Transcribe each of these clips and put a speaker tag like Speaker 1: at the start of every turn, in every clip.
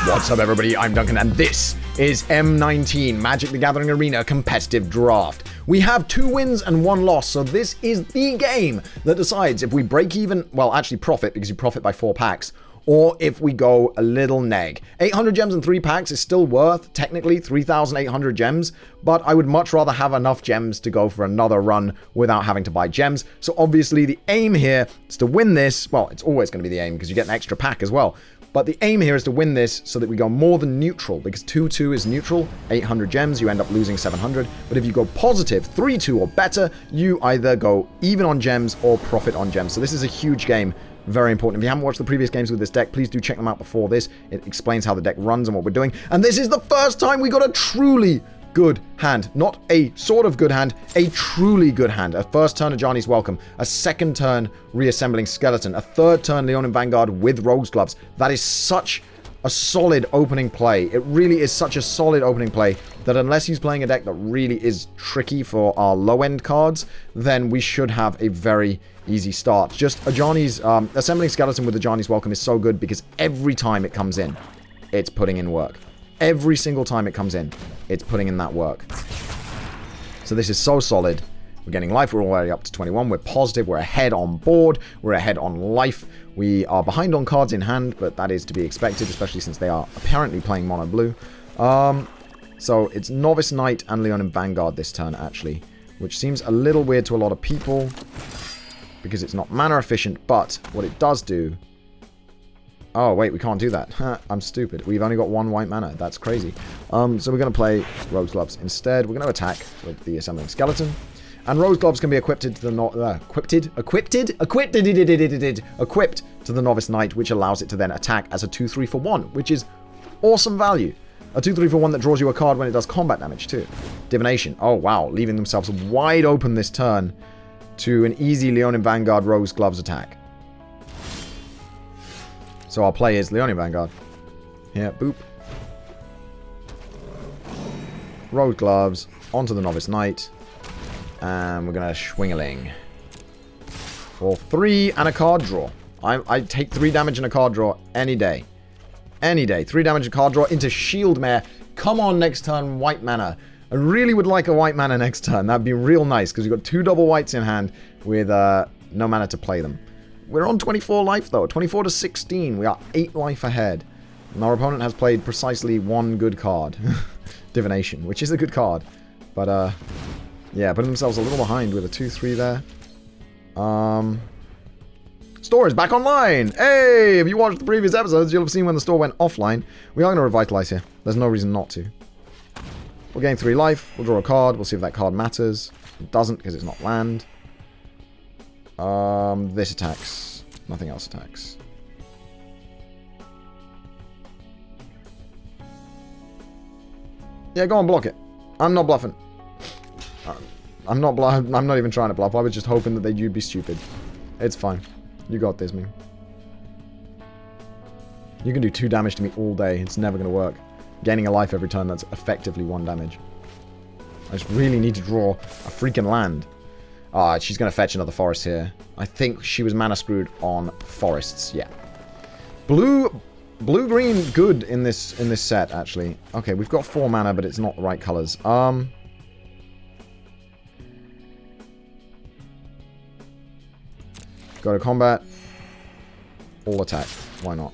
Speaker 1: What's up, everybody? I'm Duncan, and this is M19 Magic the Gathering Arena Competitive Draft. We have 2 wins and 1 loss, so this is the game that decides if we break even, well, actually profit, because you profit by 4 packs, or if we go a little neg. 800 gems and 3 packs is still worth, technically, 3,800 gems, but I would much rather have enough gems to go for another run without having to buy gems. So obviously the aim here is to win this. Well, it's always going to be the aim because you get an extra pack as well. But the aim here is to win this so that we go more than neutral, because 2-2 is neutral, 800 gems, you end up losing 700. But if you go positive, 3-2 or better, you either go even on gems or profit on gems. So this is a huge game, very important. If you haven't watched the previous games with this deck, please do check them out before this. It explains how the deck runs and what we're doing. And this is the first time we got a truly good hand. Not a sort of good hand, a truly good hand. A first turn Ajani's Welcome, a second turn Reassembling Skeleton, a third turn Leonin Vanguard with Rogue's Gloves. That is such a solid opening play. It really is such a solid opening play that unless he's playing a deck that really is tricky for our low-end cards, then we should have a very easy start. Just Ajani's Assembling Skeleton with Ajani's Welcome is so good because every time it comes in, it's putting in work. Every single time it comes in, it's putting in that work. So this is so solid. We're getting life. We're already up to 21. We're positive. We're ahead on board. We're ahead on life. We are behind on cards in hand, but that is to be expected, especially since they are apparently playing mono blue. So it's Novice Knight and Leonin Vanguard this turn, actually, which seems a little weird to a lot of people because it's not mana efficient, but what it does do... Oh, wait, we can't do that. I'm stupid. We've only got 1 white mana. That's crazy. So we're going to play Rogue's Gloves instead. We're going to attack with the Assembling Skeleton. And Rogue's Gloves can be equipped to the equipped to the Novice Knight, which allows it to then attack as a 2-3 for 1, which is awesome value. A 2-3 for 1 that draws you a card when it does combat damage too. Divination. Oh, wow. Leaving themselves wide open this turn to an easy Leonin Vanguard Rogue's Gloves attack. So our play is Leonin Vanguard. Here, boop. Rogue's Gloves, onto the Novice Knight. And we're going to Schwingeling. For 3 and a card draw. I take 3 damage and a card draw any day. Any day. 3 damage and card draw into Shield Mare. Come on next turn, white mana. I really would like a white mana next turn. That'd be real nice, because we've got 2 double whites in hand with no mana to play them. We're on 24 life, though. 24 to 16. We are 8 life ahead. And our opponent has played precisely 1 good card. Divination, which is a good card. But, yeah, putting themselves a little behind with a 2-3 there. Store is back online! Hey! If you watched the previous episodes, you'll have seen when the store went offline. We are going to revitalize here. There's no reason not to. We'll gain 3 life. We'll draw a card. We'll see if that card matters. It doesn't, because it's not land. This attacks. Nothing else attacks. Yeah, go on, block it. I'm not bluffing. I'm not even trying to bluff. I was just hoping that you'd be stupid. It's fine. You got this, man. You can do 2 damage to me all day. It's never going to work. Gaining a life every turn, that's effectively 1 damage. I just really need to draw a freaking land. Ah, she's going to fetch another forest here. I think she was mana screwed on forests. Yeah. Blue-green good in this set, actually. Okay, we've got 4 mana, but it's not the right colors. Go to combat. All attack. Why not?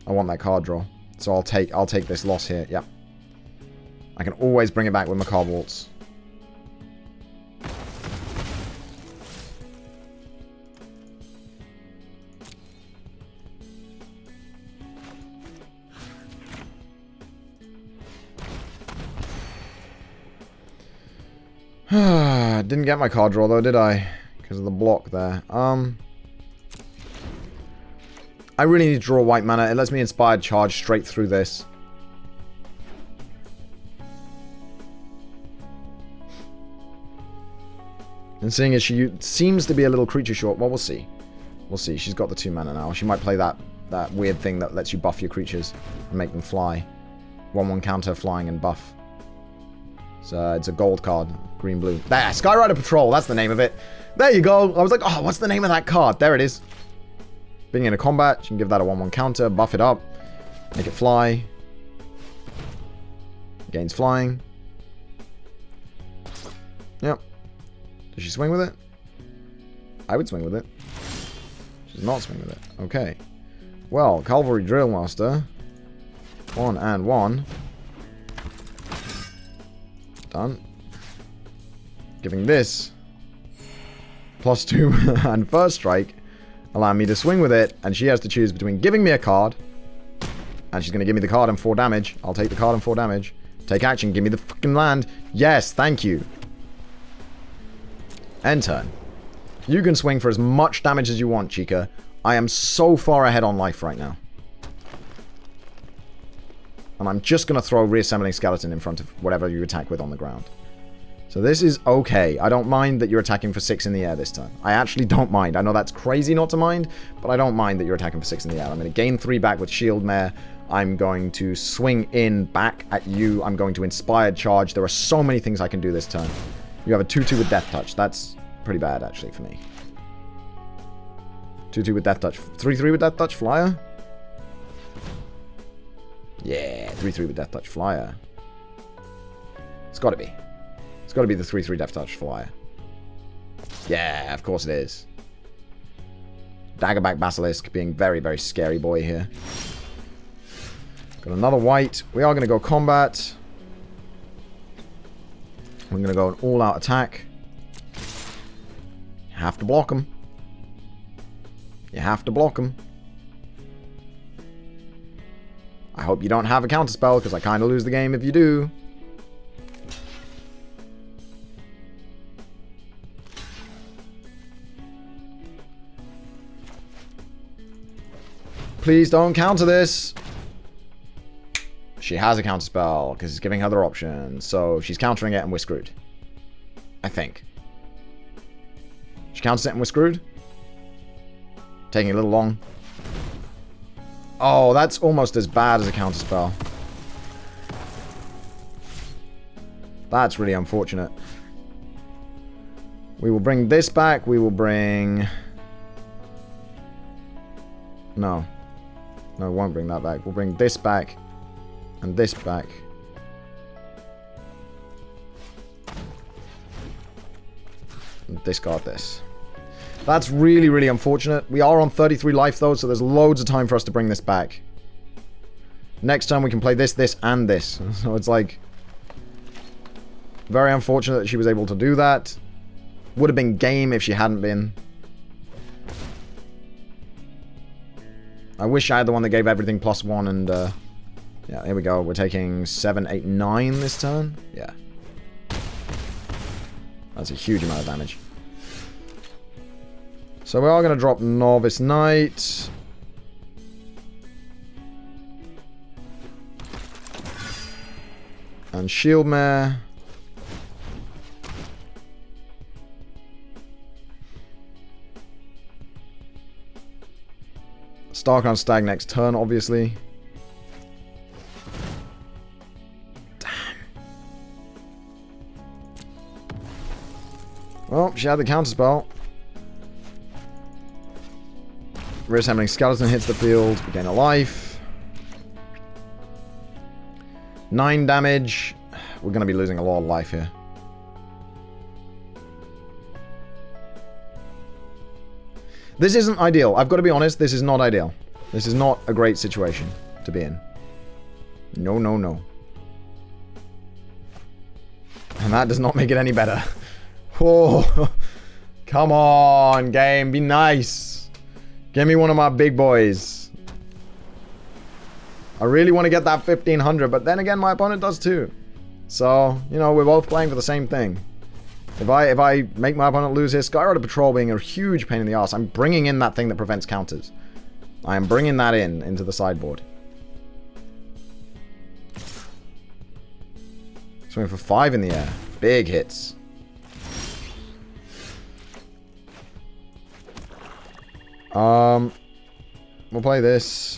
Speaker 1: I want that card draw. So I'll take this loss here. Yeah. I can always bring it back with Macabre Waltz. Didn't get my card draw though, did I? Because of the block there. I really need to draw white mana. It lets me Inspired Charge straight through this. And seeing as she seems to be a little creature short, well, we'll see. We'll see. She's got the 2 mana now. She might play that weird thing that lets you buff your creatures and make them fly. 1/1 counter, flying and buff. So it's a gold card, green-blue. There, Skyrider Patrol, that's the name of it. There you go. I was like, oh, what's the name of that card? There it is. Being in a combat, you can give that a 1/1 counter, buff it up, make it fly. Gains flying. Yep. Does she swing with it? I would swing with it. She does not swing with it. Okay. Well, Cavalry Drillmaster. 1 and 1. Done. Giving this +2 and first strike. Allow me to swing with it. And she has to choose between giving me a card. And she's going to give me the card and 4 damage. I'll take the card and 4 damage. Take action. Give me the fucking land. Yes, thank you. End turn. You can swing for as much damage as you want, Chica. I am so far ahead on life right now. And I'm just going to throw Reassembling Skeleton in front of whatever you attack with on the ground. So this is okay. I don't mind that you're attacking for 6 in the air this turn. I actually don't mind. I know that's crazy not to mind, but I don't mind that you're attacking for 6 in the air. I'm going to gain 3 back with Shield Mare. I'm going to swing in back at you. I'm going to Inspired Charge. There are so many things I can do this turn. You have a 2/2 with Death Touch. That's pretty bad, actually, for me. 2/2 with Death Touch. 3/3 with Death Touch. Flyer. Yeah, 3/3 with Death Touch. Flyer. It's got to be. It's got to be the 3/3 Death Touch Flyer. Yeah, of course it is. Daggerback Basilisk being very, very scary boy here. Got another white. We are going to go combat. We're going to go an all-out attack. You have to block them. You have to block them. I hope you don't have a counterspell, because I kind of lose the game if you do. Please don't counter this. She has a counterspell, because it's giving her other options. So she's countering it and we're screwed. I think. She counters it and we're screwed. Taking a little long. Oh, that's almost as bad as a counterspell. That's really unfortunate. We will bring this back. We will bring... No. No, we won't bring that back. We'll bring this back. And this back. And discard this. That's really, really unfortunate. We are on 33 life, though, so there's loads of time for us to bring this back. Next time we can play this, this, and this. So it's like... very unfortunate that she was able to do that. Would have been game if she hadn't been. I wish I had the one that gave everything +1 and... yeah, here we go. We're taking 7, 8, 9 this turn. Yeah. That's a huge amount of damage. So we are going to drop Novice Knight. And Shield Mare. Starcrown Stag next turn, obviously. Damn. Well, she had the counterspell. Reassembling Skeleton hits the field. We gain a life. 9 damage. We're going to be losing a lot of life here. This isn't ideal. I've got to be honest. This is not ideal. This is not a great situation to be in. No, no, no. And that does not make it any better. Oh, come on, game. Be nice. Give me one of my big boys. I really want to get that 1500, but then again, my opponent does too. So, you know, we're both playing for the same thing. If I make my opponent lose his Skyrider Patrol being a huge pain in the ass, I'm bringing in that thing that prevents counters. I am bringing that into the sideboard. Swing for 5 in the air. Big hits. We'll play this.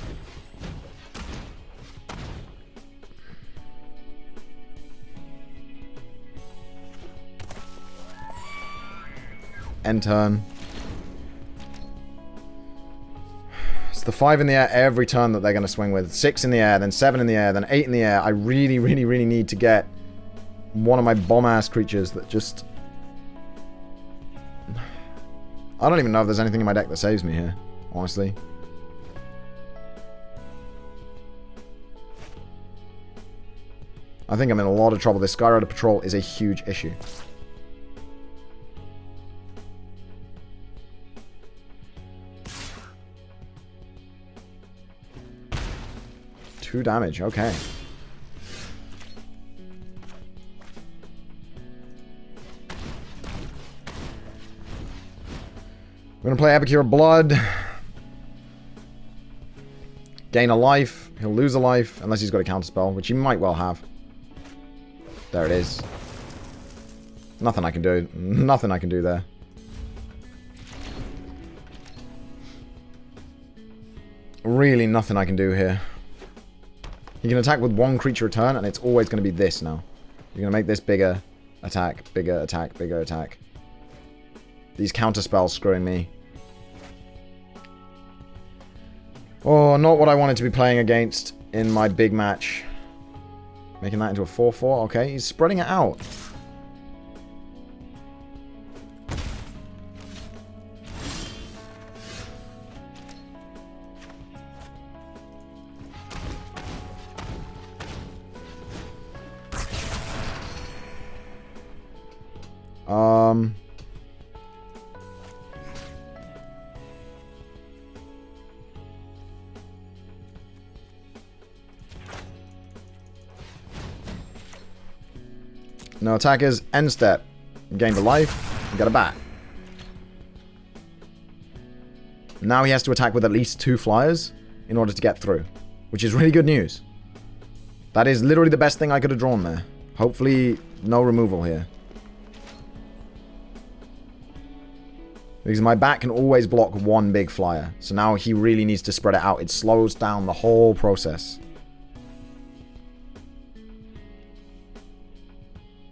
Speaker 1: End turn. the 5 in the air every turn that they're going to swing with. 6 in the air, then 7 in the air, then 8 in the air. I really, really, really need to get one of my bomb-ass creatures that just... I don't even know if there's anything in my deck that saves me here, honestly. I think I'm in a lot of trouble. This Skyrider Patrol is a huge issue. Two damage, okay. We're gonna play Epicure of Blood. Gain a life. He'll lose a life, unless he's got a counterspell, which he might well have. There it is. Nothing I can do. Nothing I can do there. Really nothing I can do here. He can attack with one creature a turn, and it's always going to be this now. You're going to make this bigger. Attack, bigger attack, bigger attack. These counter spells screwing me. Oh, not what I wanted to be playing against in my big match. Making that into a 4-4. Okay, he's spreading it out. No attackers. End step. Gain the life. Get a bat. Now he has to attack with at least 2 flyers in order to get through, which is really good news. That is literally the best thing I could have drawn there. Hopefully, no removal here. Because my bat can always block 1 big flyer. So now he really needs to spread it out. It slows down the whole process.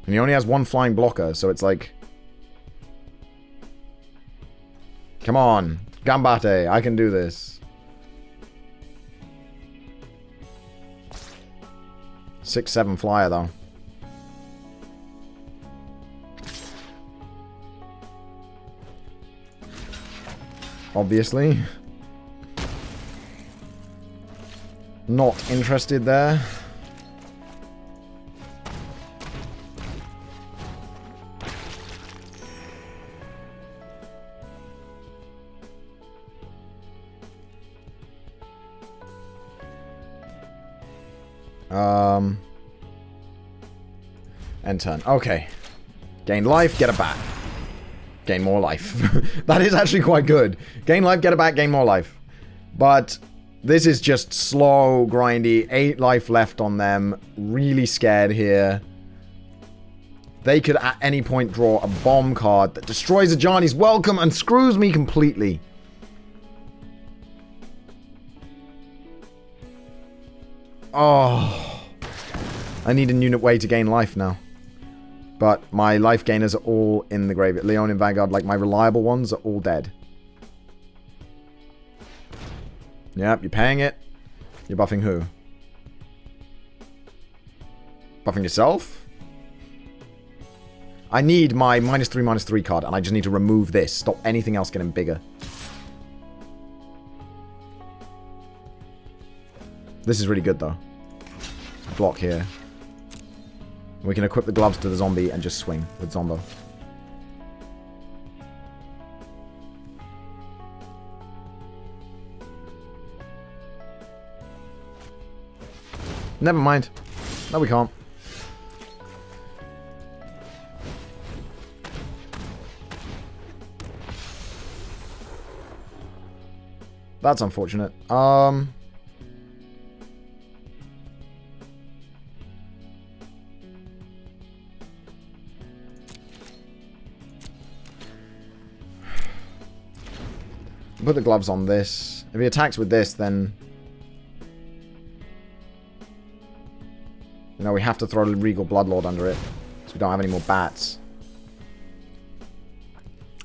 Speaker 1: And he only has 1 flying blocker, so it's like... Come on. Gambate. I can do this. 6/7 flyer, though. Obviously. Not interested there. End turn. Okay. Gain life, get a bat. Gain more life. That is actually quite good. Gain life, get a bat, gain more life. But this is just slow, grindy. 8 life left on them. Really scared here. They could at any point draw a bomb card that destroys Ajani's welcome and screws me completely. Oh. I need a unit way to gain life now. But my life gainers are all in the graveyard. Leon and Vanguard, like my reliable ones, are all dead. Yep, you're paying it. You're buffing who? Buffing yourself? I need my -3/-3 card, and I just need to remove this. Stop anything else getting bigger. This is really good, though. Block here. We can equip the gloves to the zombie and just swing with Zombo. Never mind. No, we can't. That's unfortunate. Put the gloves on this. If he attacks with this, then... You know, we have to throw Regal Bloodlord under it. So we don't have any more bats.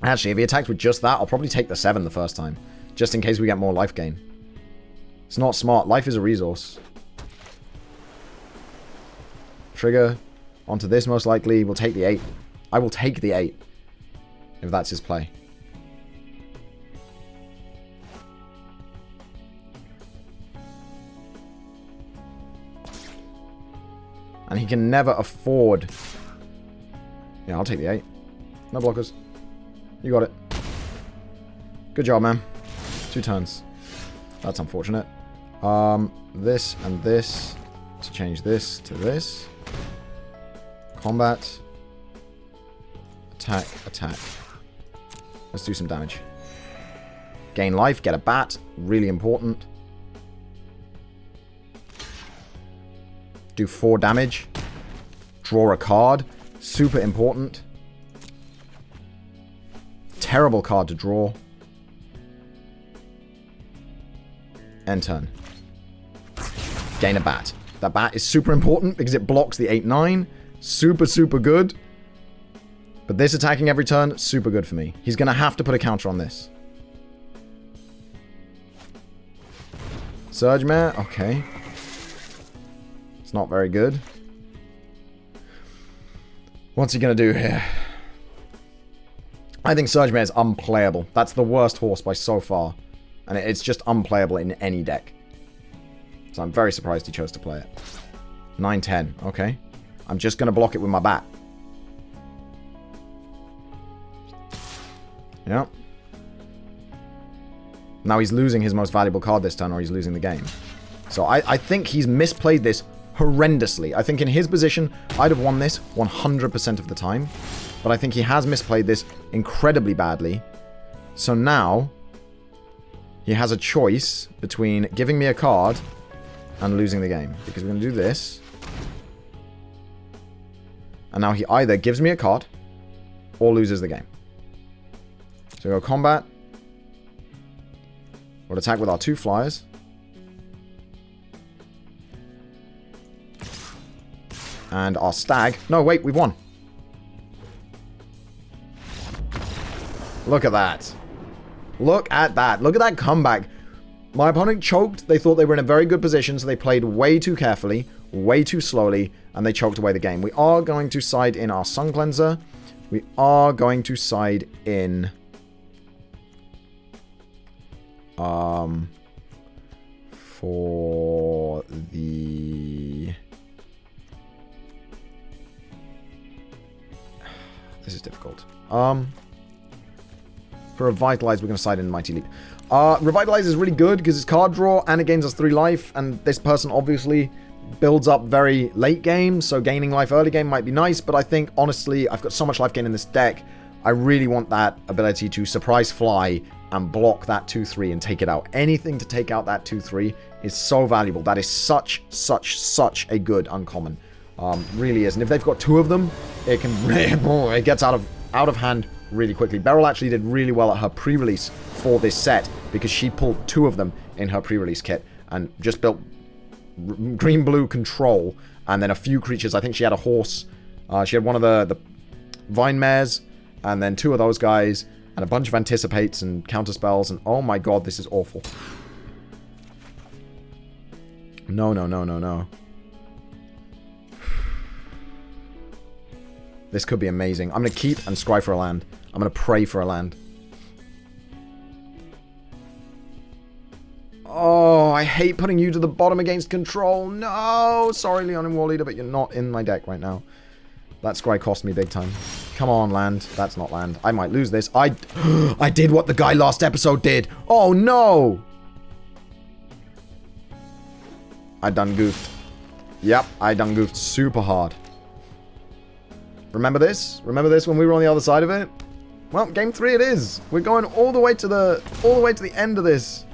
Speaker 1: Actually, if he attacks with just that, I'll probably take the 7 the first time. Just in case we get more life gain. It's not smart. Life is a resource. Trigger onto this most likely. We'll take the 8. I will take the 8 if that's his play. And he can never afford... Yeah, I'll take the 8. No blockers. You got it. Good job, man. 2 turns. That's unfortunate. This and this to change this to this. Combat. Attack, attack. Let's do some damage. Gain life, get a bat. Really important. Do 4 damage. Draw a card. Super important. Terrible card to draw. End turn. Gain a bat. That bat is super important because it blocks the 8-9. Super, super good. But this attacking every turn, super good for me. He's going to have to put a counter on this. Surge Mare, okay. It's not very good. What's he going to do here? I think Surge Mare is unplayable. That's the worst horse by so far. And it's just unplayable in any deck. So I'm very surprised he chose to play it. 9-10, okay. I'm just going to block it with my bat. Yep. Now he's losing his most valuable card this turn, or he's losing the game. So I think he's misplayed this horrendously. I think in his position, I'd have won this 100% of the time. But I think he has misplayed this incredibly badly. So now, he has a choice between giving me a card and losing the game. Because we're going to do this. And now he either gives me a card or loses the game. So we go combat. We'll attack with our 2 flyers. And our stag. No, wait, we've won. Look at that. Look at that. Look at that comeback. My opponent choked. They thought they were in a very good position, so they played way too carefully, way too slowly, and they choked away the game. We are going to side in our Sun Cleanser. We are going to side in... for the... This is difficult. For Revitalize, we're going to side in Mighty Leap. Revitalize is really good because it's card draw and it gains us 3 life. And this person obviously builds up very late game. So gaining life early game might be nice. But I think, honestly, I've got so much life gain in this deck. I really want that ability to surprise fly and block that 2-3 and take it out. Anything to take out that 2-3 is so valuable. That is such a good uncommon. Really is. And if they've got 2 of them, it can... it gets out of hand really quickly. Beryl actually did really well at her pre-release for this set because she pulled 2 of them in her pre-release kit and just built green-blue control and then a few creatures. I think she had a horse. She had one of the Vine Mares and then 2 of those guys and a bunch of anticipates and counter spells and oh my god, this is awful. No. This could be amazing. I'm going to keep and scry for a land. I'm going to pray for a land. Oh, I hate putting you to the bottom against control. No! Sorry, Leonin War Leader, but you're not in my deck right now. That scry cost me big time. Come on, land. That's not land. I might lose this. I did what the guy last episode did. Oh, no! I done goofed. Yep, I done goofed super hard. Remember this? Remember this when we were on the other side of it? Well, game 3 it is. We're going all the way to the end of this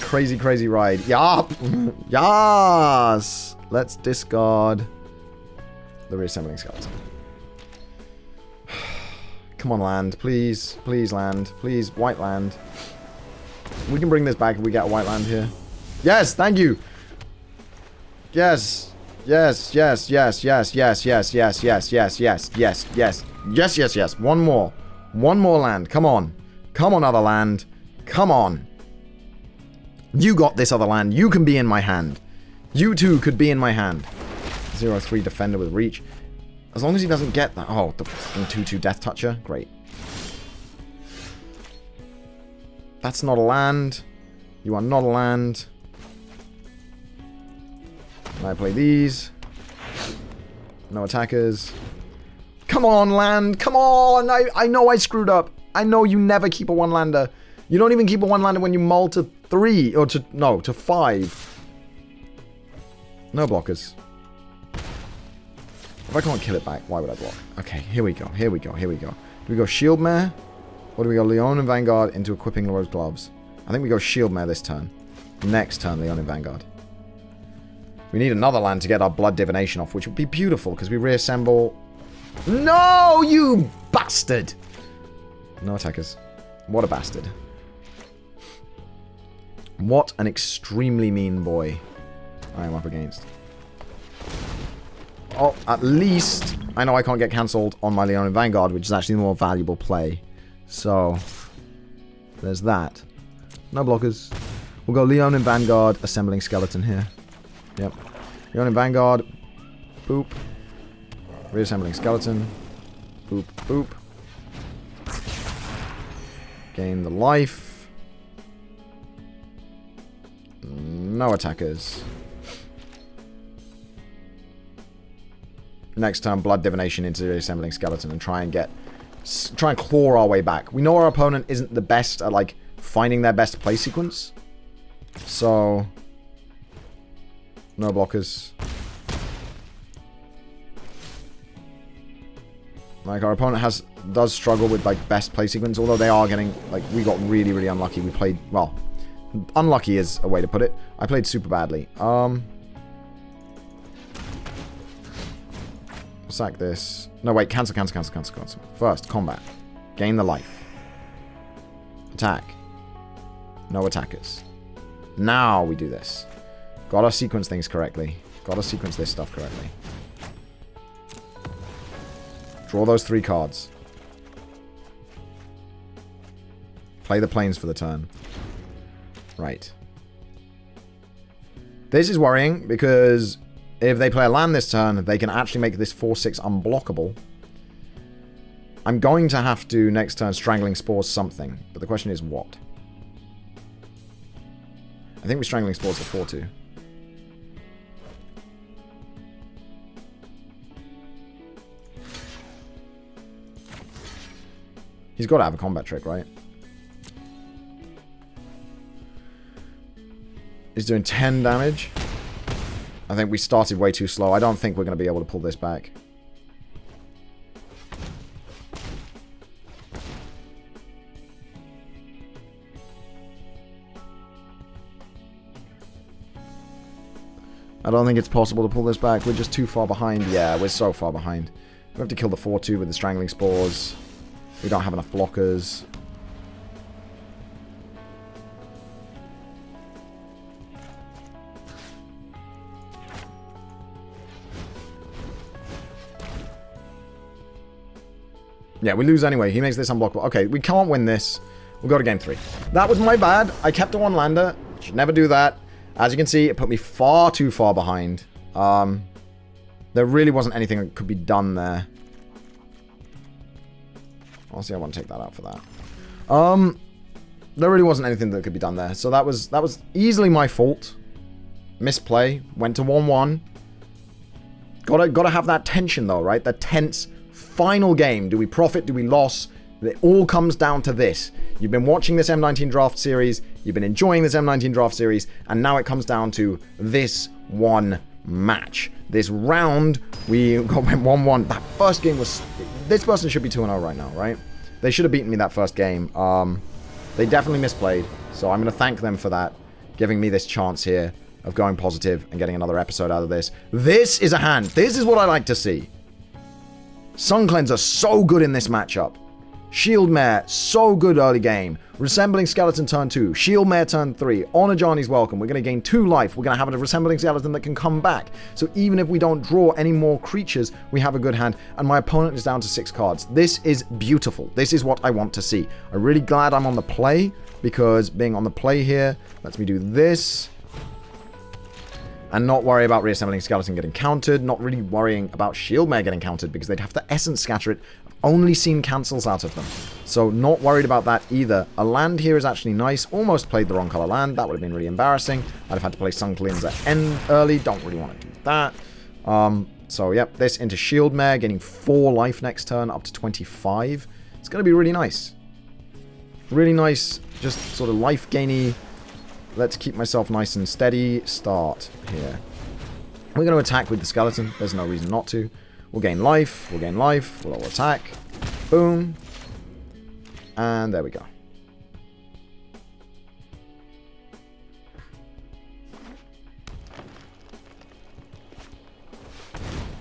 Speaker 1: crazy ride. Yup. Yes. Let's discard the reassembling skeleton. Come on, land, please, please, land, please, white land. We can bring this back if we get a white land here. Yes, thank you. Yes. Yes. One more land. Come on. Come on, other land. Come on. You got this other land. You can be in my hand. You too could be in my hand. 0-3 defender with reach. As long as he doesn't get that. Oh, the fucking 2-2 Death Toucher. Great. That's not a land. You are not a land. And I play these. No attackers. Come on, land. Come on. I know I screwed up. I know you never keep a one-lander. You don't even keep a one-lander when you mull to 3. Or to... No, to 5. No blockers. If I can't kill it back, why would I block? Okay, here we go. Here we go. Here we go. Do we go Shield Mare? Or do we go Leon and Vanguard into equipping Laura's gloves? I think we go Shield Mare this turn. Next turn, Leon and Vanguard. We need another land to get our Blood Divination off, which would be beautiful, because we reassemble... No, you bastard! No attackers. What a bastard. What an extremely mean boy I am up against. Oh, at least I know I can't get cancelled on my Leon and Vanguard, which is actually the more valuable play. So, there's that. No blockers. We'll go Leon and Vanguard, assembling skeleton here. Yep. Leon and Vanguard. Boop. Reassembling skeleton. Boop, boop. Gain the life. No attackers. Next turn, Blood Divination into reassembling skeleton and try and claw our way back. We know our opponent isn't the best at, like, finding their best play sequence. So, no blockers. Like, our opponent does struggle with, like, best play sequence, although they are getting, like, we got really, really unlucky. We played, well, unlucky is a way to put it. I played super badly. Sack this. No, wait, cancel. First, combat. Gain the life. Attack. No attackers. Now we do this. Gotta sequence things correctly. Gotta sequence this stuff correctly. Draw those 3 cards. Play the planes for the turn. Right. This is worrying because if they play a land this turn, they can actually make this 4-6 unblockable. I'm going to have to, next turn, Strangling Spores something. But the question is what? I think we're Strangling Spores for 4-2. He's got to have a combat trick, right? He's doing 10 damage. I think we started way too slow. I don't think we're going to be able to pull this back. I don't think it's possible to pull this back. We're just too far behind. Yeah, we're so far behind. We have to kill the 4-2 with the Strangling Spores. We don't have enough blockers. Yeah, we lose anyway. He makes this unblockable. Okay, we can't win this. We'll go to game 3. That was my bad. I kept a one-lander. Should never do that. As you can see, it put me far too far behind. There really wasn't anything that could be done there. Honestly, I want to take that out for that. There really wasn't anything that could be done there. So that was easily my fault. Misplay. Went to 1-1. Gotta have that tension though, right? The tense final game. Do we profit? Do we loss? It all comes down to this. You've been watching this M19 draft series. You've been enjoying this M19 draft series. And now it comes down to this one match. This round, we went 1-1. That first game was... This person should be 2-0 right now, right? They should have beaten me that first game. They definitely misplayed. So I'm going to thank them for that. Giving me this chance here of going positive and getting another episode out of this. This is a hand. This is what I like to see. Sun Cleanser so good in this matchup. Shield Mare, so good early game. Resembling Skeleton turn 2. Shield Mare turn 3. On Ajani's Welcome. We're going to gain 2 life. We're going to have a Resembling Skeleton that can come back. So even if we don't draw any more creatures, we have a good hand. And my opponent is down to 6 cards. This is beautiful. This is what I want to see. I'm really glad I'm on the play, because being on the play here lets me do this. And not worry about Reassembling Skeleton getting countered. Not really worrying about Shield Mare getting countered, because they'd have to Essence Scatter it. Only seen cancels out of them. So not worried about that either. A land here is actually nice. Almost played the wrong color land. That would have been really embarrassing. I'd have had to play Sun Cleanser end early. Don't really want to do that. So yep, this into Shield Mare, getting 4 life next turn, up to 25. It's going to be really nice. Really nice, just sort of life gainy. Let's keep myself nice and steady. Start here. We're going to attack with the skeleton. There's no reason not to. We'll gain life, we'll all attack. Boom. And there we go.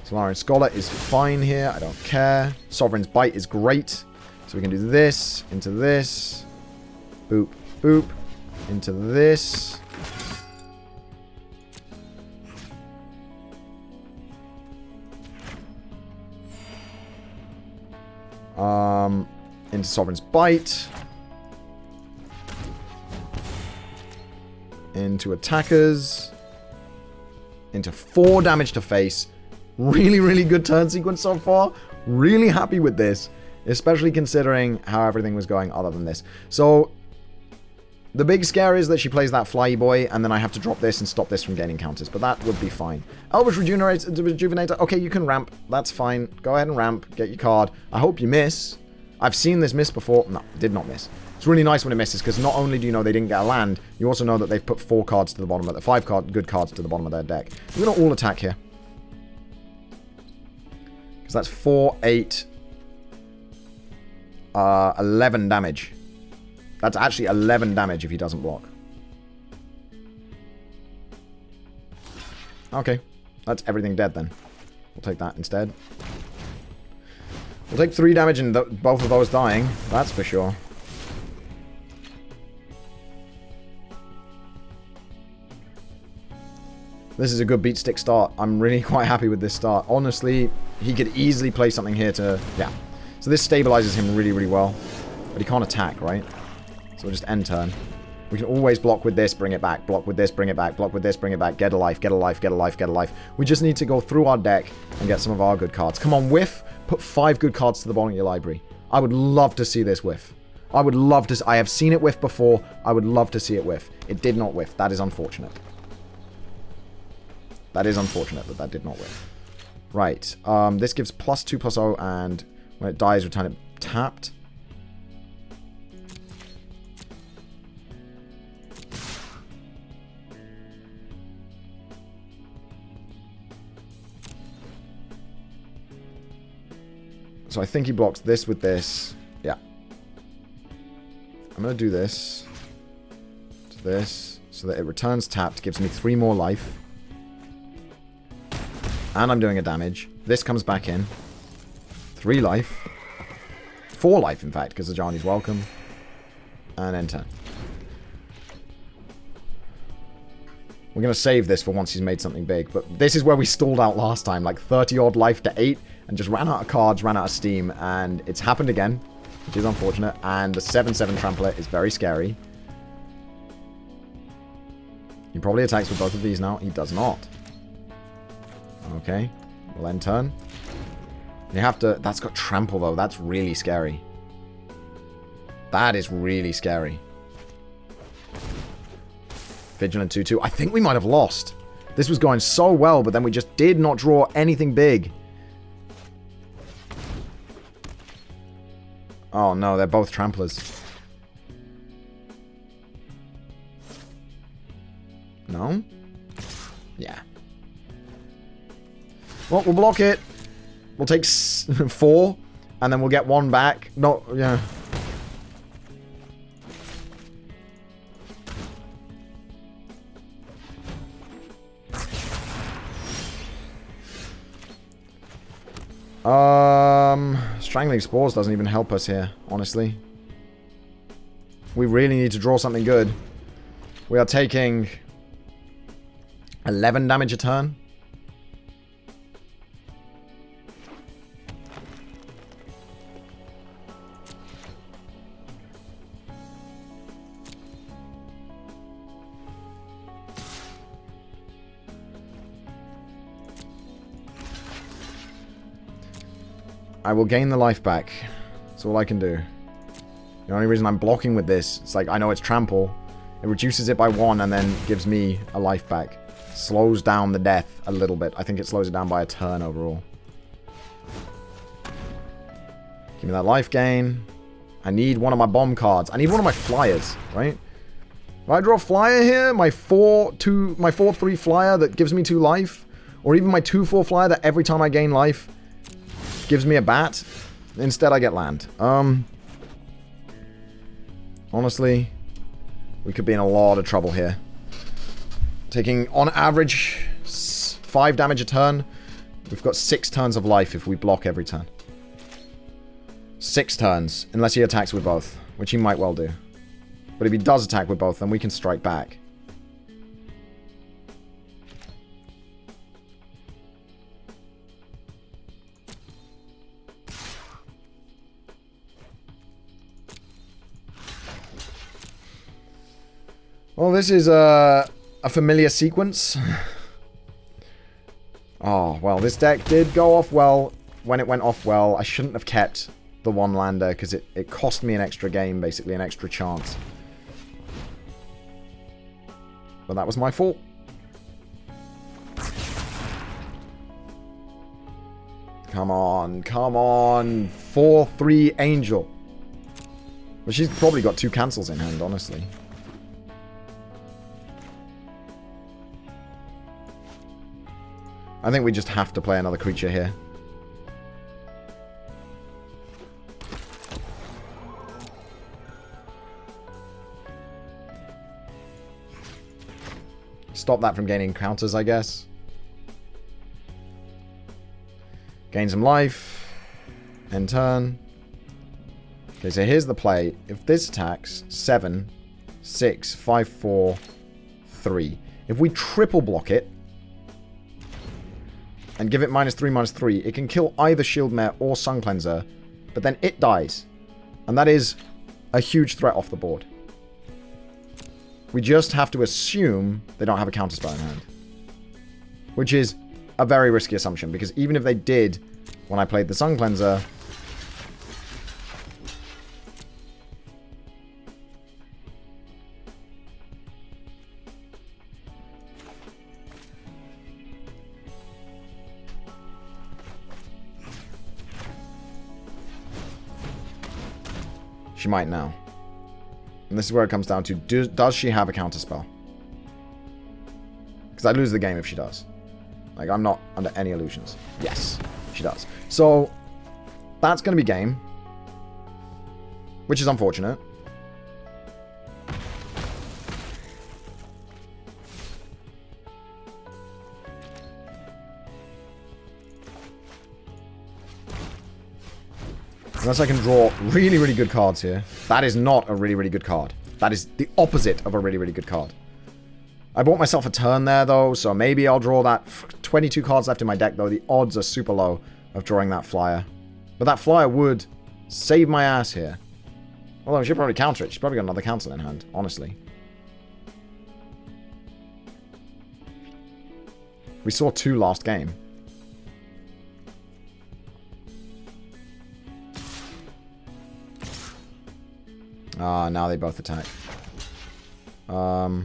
Speaker 1: Solarian Scholar is fine here, I don't care. Sovereign's Bite is great. So we can do this, into this. Boop, boop. Into this. Into Sovereign's Bite. Into Attackers. Into 4 damage to face. Really, really good turn sequence so far. Really happy with this. Especially considering how everything was going other than this. So, the big scare is that she plays that Fly Boy, and then I have to drop this and stop this from gaining counters. But that would be fine. Elvish Rejuvenator. Okay, you can ramp. That's fine. Go ahead and ramp. Get your card. I hope you miss. I've seen this miss before. No, did not miss. It's really nice when it misses, because not only do you know they didn't get a land, you also know that they've put 4 cards to the bottom of the 5 good cards to the bottom of their deck. We're going to all attack here. Because that's 4, 8, 11 damage. That's actually 11 damage if he doesn't block. Okay. That's everything dead then. We'll take that instead. We'll take 3 damage and both of those dying. That's for sure. This is a good beat stick start. I'm really quite happy with this start. Honestly, he could easily play something here to... Yeah. So this stabilizes him really, really well. But he can't attack, right? So we'll just end turn. We can always block with this, bring it back. Block with this, bring it back. Block with this, bring it back. Get a life, get a life, get a life, get a life. We just need to go through our deck and get some of our good cards. Come on, whiff. Put 5 good cards to the bottom of your library. I would love to see this whiff. I would love to... I have seen it whiff before. I would love to see it whiff. It did not whiff. That is unfortunate. That is unfortunate that that did not whiff. Right. This gives +2/+0, and when it dies, return it tapped. So I think he blocks this with this. Yeah. I'm going to do this. To this. So that it returns tapped. Gives me 3 more life. And I'm doing a damage. This comes back in. 3 life. 4 life, in fact, because Ajani's Welcome. And end turn. We're going to save this for once he's made something big. But this is where we stalled out last time. Like 30-odd life to 8. And just ran out of cards, ran out of steam. And it's happened again. Which is unfortunate. And the 7/7 Trampler is very scary. He probably attacks with both of these now. He does not. Okay. We'll end turn. You have to... That's got Trample, though. That's really scary. That is really scary. Vigilant 2/2. I think we might have lost. This was going so well, but then we just did not draw anything big. Oh no, they're both Tramplers. No? Yeah. Well, we'll block it. We'll take 4, and then we'll get 1 back. No, yeah. Strangling Spores doesn't even help us here, honestly. We really need to draw something good. We are taking 11 damage a turn. I will gain the life back. That's all I can do. The only reason I'm blocking with this, it's like, I know it's trample. It reduces it by 1 and then gives me a life back. Slows down the death a little bit. I think it slows it down by a turn overall. Give me that life gain. I need one of my bomb cards. I need one of my flyers, right? If I draw a flyer here, my 4/3 flyer that gives me 2 life, or even my 2/4 flyer that every time I gain life gives me a bat. Instead, I get land. Honestly, we could be in a lot of trouble here. Taking, on average, 5 damage a turn. We've got 6 turns of life if we block every turn. 6 turns, unless he attacks with both, which he might well do. But if he does attack with both, then we can strike back. Well, this is a familiar sequence. Oh, well, this deck did go off well when it went off well. I shouldn't have kept the 1-lander because it cost me an extra game, basically, an extra chance. But that was my fault. Come on, come on. 4/3 Angel. Well, she's probably got 2 cancels in hand, honestly. I think we just have to play another creature here. Stop that from gaining counters, I guess. Gain some life. End turn. Okay, so here's the play. If this attacks, 7, 6, 5, 4, 3. If we triple block it, and give it -3/-3, it can kill either Shield Mare or Sun Cleanser, but then it dies. And that is a huge threat off the board. We just have to assume they don't have a counterspell in hand. Which is a very risky assumption, because even if they did, when I played the Sun Cleanser, she might now. And this is where it comes down to, does she have a counterspell? Because I lose the game if she does. Like, I'm not under any illusions. Yes, she does. So, that's going to be game. Which is unfortunate. Unless I can draw really, really good cards here. That is not a really, really good card. That is the opposite of a really, really good card. I bought myself a turn there, though, so maybe I'll draw that. 22 cards left in my deck, though. The odds are super low of drawing that flyer. But that flyer would save my ass here. Although, she'll probably counter it. She's probably got another cancel in hand, honestly. We saw 2 last game. Ah, now they both attack. I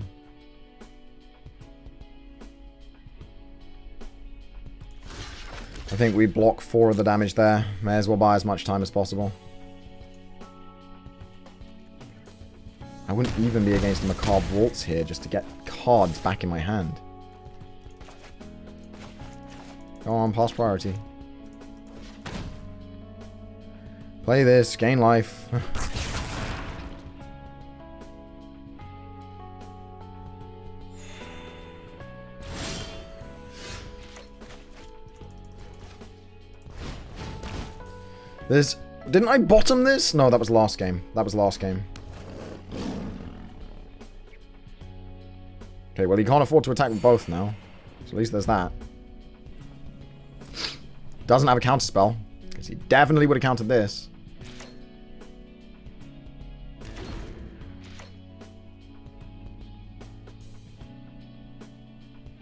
Speaker 1: think we block 4 of the damage there. May as well buy as much time as possible. I wouldn't even be against a Macabre Waltz here just to get cards back in my hand. Go on, pass priority. Play this, gain life. There's... Didn't I bottom this? No, that was last game. That was last game. Okay, well, he can't afford to attack with both now. So at least there's that. Doesn't have a counter spell. Because he definitely would have countered this.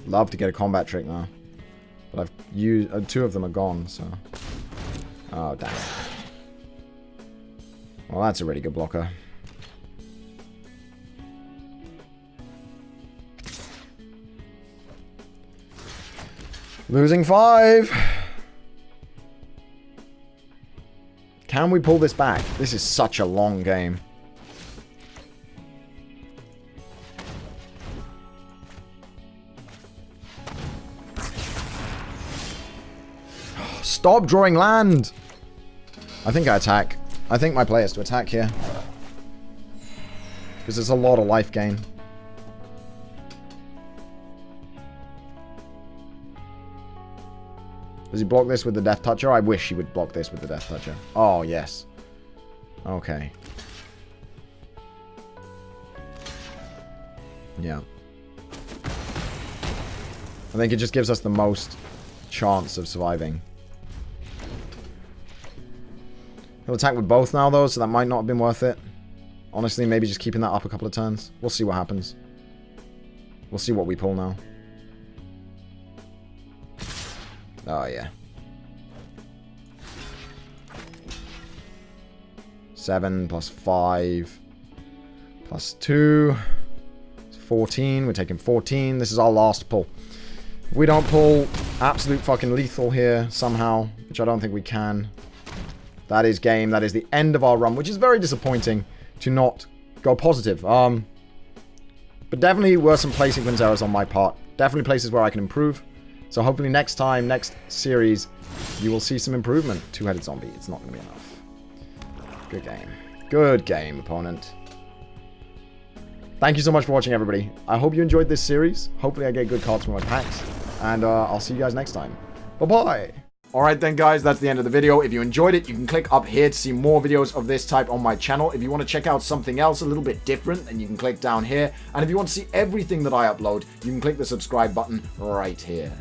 Speaker 1: Love to get a combat trick now. But I've used... 2 of them are gone, so... Oh, damn. Well, that's a really good blocker. Losing 5. Can we pull this back? This is such a long game. Stop drawing land! I think I attack. I think my play is to attack here. Because there's a lot of life gain. Does he block this with the Death Toucher? I wish he would block this with the Death Toucher. Oh, yes. Okay. Yeah. I think it just gives us the most chance of surviving. He'll attack with both now, though, so that might not have been worth it. Honestly, maybe just keeping that up a couple of turns. We'll see what happens. We'll see what we pull now. Oh, yeah. 7 plus 5 plus 2. 14. We're taking 14. This is our last pull. If we don't pull absolute fucking lethal here somehow, which I don't think we can, that is game. That is the end of our run, which is very disappointing to not go positive. But definitely were some play sequence errors on my part. Definitely places where I can improve. So hopefully next time, next series, you will see some improvement. Two-headed zombie. It's not going to be enough. Good game. Good game, opponent. Thank you so much for watching, everybody. I hope you enjoyed this series. Hopefully I get good cards from my packs. And I'll see you guys next time. Bye-bye. Alright then, guys, that's the end of the video. If you enjoyed it, you can click up here to see more videos of this type on my channel. If you want to check out something else a little bit different, then you can click down here. And if you want to see everything that I upload, you can click the subscribe button right here.